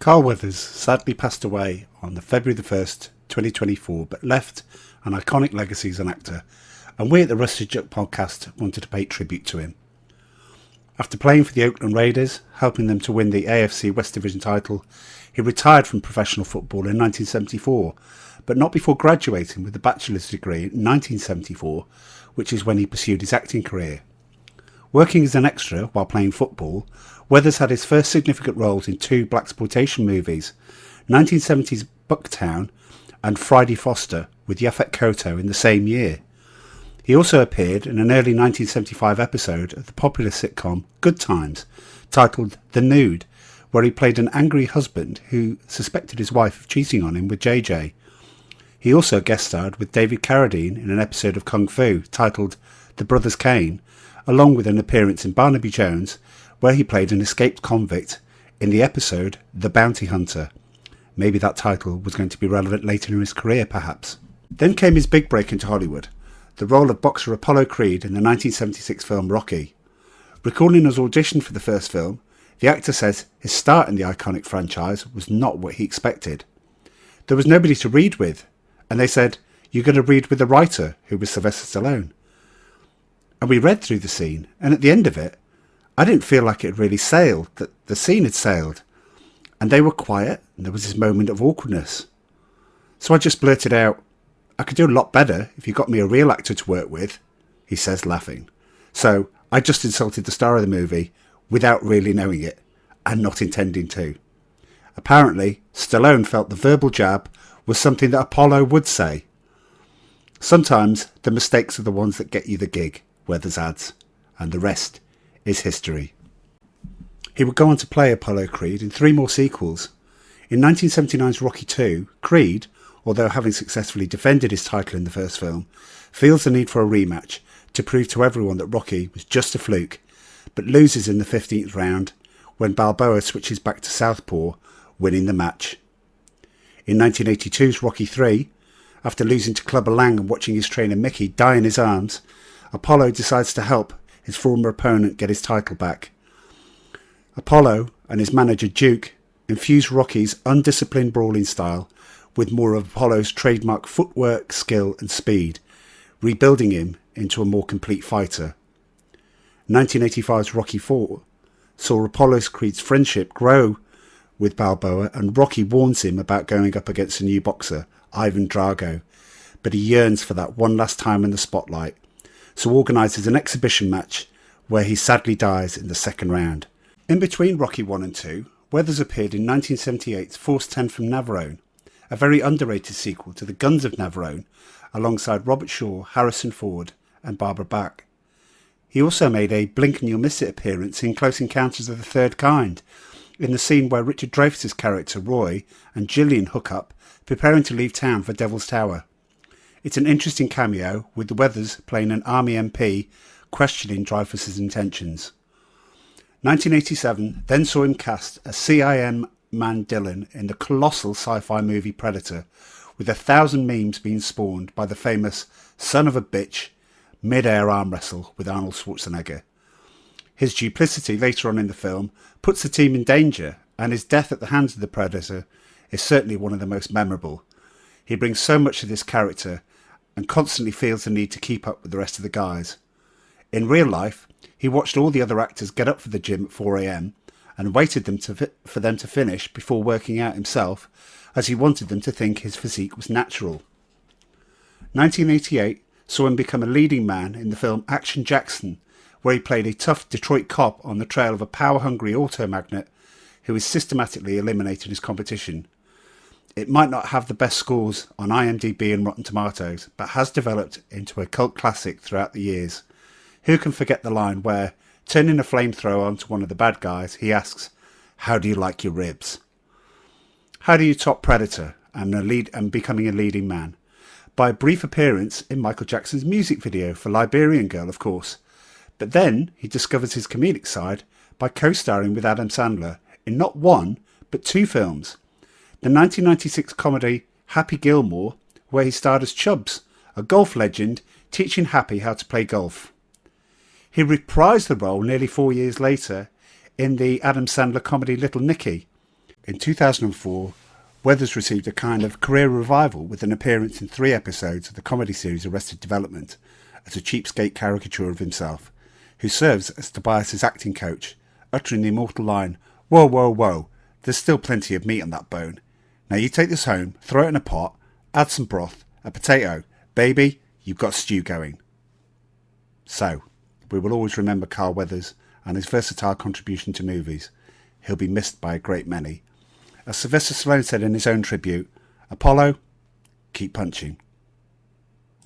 Carl Weathers sadly passed away on the February the 1st, 2024, but left an iconic legacy as an actor, and we at the Rusted Duck podcast wanted to pay tribute to him. After playing for the Oakland Raiders, helping them to win the AFC West Division title, he retired from professional football in 1974, but not before graduating with a bachelor's degree in 1974, which is when he pursued his acting career. Working as an extra while playing football, Weathers had his first significant roles in two blaxploitation movies, 1970's Bucktown and Friday Foster with Yaphet Kotto in the same year. He also appeared in an early 1975 episode of the popular sitcom Good Times, titled The Nude, where he played an angry husband who suspected his wife of cheating on him with JJ. He also guest starred with David Carradine in an episode of Kung Fu titled The Brothers Kane, along with an appearance in Barnaby Jones, where he played an escaped convict in the episode The Bounty Hunter. Maybe that title was going to be relevant later in his career, perhaps. Then came his big break into Hollywood, the role of boxer Apollo Creed in the 1976 film Rocky. Recalling his audition for the first film, the actor says his start in the iconic franchise was not what he expected. There was nobody to read with, and they said, "You're going to read with the writer," who was Sylvester Stallone. And we read through the scene, and at the end of it, I didn't feel like it had really sailed, that the scene had sailed. And they were quiet, and there was this moment of awkwardness. So I just blurted out, "I could do a lot better if you got me a real actor to work with," he says, laughing. So I just insulted the star of the movie without really knowing it, and not intending to. Apparently, Stallone felt the verbal jab was something that Apollo would say. Sometimes the mistakes are the ones that get you the gig, Weathers adds, and the rest is history. He would go on to play Apollo Creed in three more sequels. In 1979's Rocky II, Creed, although having successfully defended his title in the first film, feels the need for a rematch to prove to everyone that Rocky was just a fluke, but loses in the 15th round when Balboa switches back to southpaw, winning the match. In 1982's Rocky III, after losing to Clubber Lang and watching his trainer Mickey die in his arms, Apollo decides to help his former opponent get his title back. Apollo and his manager Duke infuse Rocky's undisciplined brawling style with more of Apollo's trademark footwork, skill and speed, rebuilding him into a more complete fighter. 1985's Rocky IV saw Apollo Creed's friendship grow with Balboa, and Rocky warns him about going up against a new boxer, Ivan Drago, but he yearns for that one last time in the spotlight, so organises an exhibition match where he sadly dies in the second round. In between Rocky 1 and 2, Weathers appeared in 1978's Force 10 from Navarone, a very underrated sequel to The Guns of Navarone, alongside Robert Shaw, Harrison Ford and Barbara Bach. He also made a blink and you'll miss it appearance in Close Encounters of the Third Kind, in the scene where Richard Dreyfuss's character Roy and Gillian hook up, preparing to leave town for Devil's Tower. It's an interesting cameo, with Weathers playing an Army MP questioning Dreyfuss's intentions. 1987 then saw him cast as CIM man Dylan in the colossal sci-fi movie Predator, with 1,000 memes being spawned by the famous son of a bitch mid-air arm wrestle with Arnold Schwarzenegger. His duplicity later on in the film puts the team in danger, and his death at the hands of the Predator is certainly one of the most memorable. He brings so much to this character and constantly feels the need to keep up with the rest of the guys. In real life, he watched all the other actors get up for the gym at 4 a.m. and waited for them to finish before working out himself, as he wanted them to think his physique was natural. 1988 saw him become a leading man in the film Action Jackson, where he played a tough Detroit cop on the trail of a power-hungry auto magnate who is systematically eliminating his competition. It might not have the best scores on IMDb and Rotten Tomatoes, but has developed into a cult classic throughout the years. Who can forget the line where, turning a flamethrower onto one of the bad guys, he asks, "How do you like your ribs?" How do you top Predator and becoming a leading man? By a brief appearance in Michael Jackson's music video for Liberian Girl, of course. But then he discovers his comedic side by co-starring with Adam Sandler in not one, but two films. The 1996 comedy Happy Gilmore, where he starred as Chubbs, a golf legend teaching Happy how to play golf. He reprised the role nearly 4 years later in the Adam Sandler comedy Little Nicky. In 2004, Weathers received a kind of career revival with an appearance in 3 episodes of the comedy series Arrested Development as a cheapskate caricature of himself, who serves as Tobias's acting coach, uttering the immortal line, "Whoa, whoa, whoa, there's still plenty of meat on that bone. Now you take this home, throw it in a pot, add some broth, a potato. Baby, you've got stew going." So, we will always remember Carl Weathers and his versatile contribution to movies. He'll be missed by a great many. As Sylvester Stallone said in his own tribute, Apollo, keep punching.